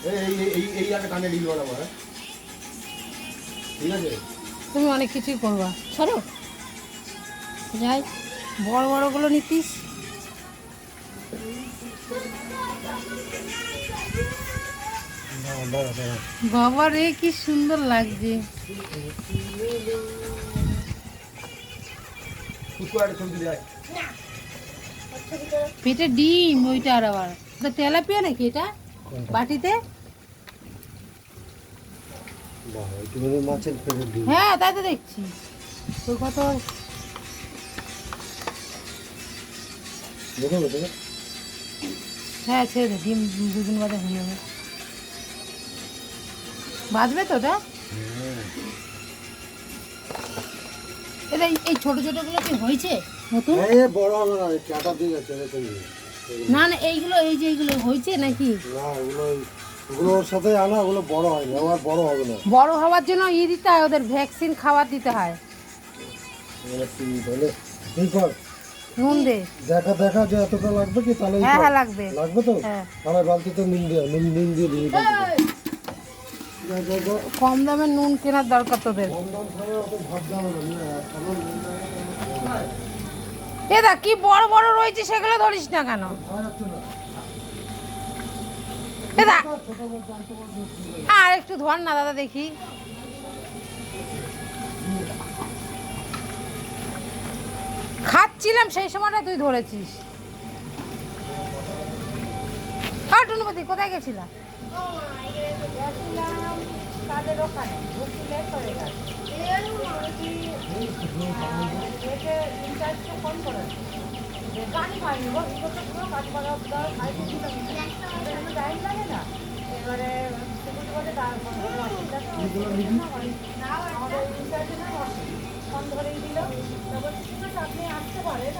এই আগে কানে ঢিল বানাবো, হ্যাঁ ঠিক আছে। তুমি অনেক কিছুই করবা, সরো যাই, বড় বড়গুলো নিতিস। বাবা রে কি সুন্দর লাগছে। পেটে ডিম ওইটা, আর আবার তেলাপিয়া নাকি এটা বাটিতে? হ্যাঁ তাই তো দেখছি। তোর কত হ্যাঁ ছেড়ে দে, ডিম দুদিন বাদে হয়ে যাবে। বাজবে তো ওটা? এটা এই ছোট ছোটগুলো কি হয়েছে নতুন? বড় হবে না, কাটা দিয়ে গেছে। না না এইগুলো, এই যে এইগুলো হয়েছে নাকি? না ওগুলোর সাথে আনা, ওগুলো বড় হয়নি, আমার বড় হবে না। বড় হওয়ার জন্য দিতে হয়, ওদের ভ্যাকসিন খাবার দিতে হয়। নুন দে, দেখা যে এতটা লাগবে কি, তাহলে হ্যাঁ হ্যাঁ লাগবে। লাগবে তো, হ্যাঁ তাহলে বালতিতে নুন দিয়ে দিবি। কম দামে নুন কেনার দরকার তোদের। এদা কি বড় বড় রয়েছে, সেগুলো ধরিস না কেন? এদা আর একটু ধর না দাদা দেখি। খাচ্ছিলাম সেই সময়টা তুই ধরেছিস। আর টুনুপতি কোথায় গেছিলা? তাদের ওখানে ফোন করে গাড়ি পাইনি, গাড়ি পাওয়া টাইম লাগে না। এবারে আমাদের ফোন ধরেই দিল, তারপর ঠিক আছে আপনি আসতে পারেন।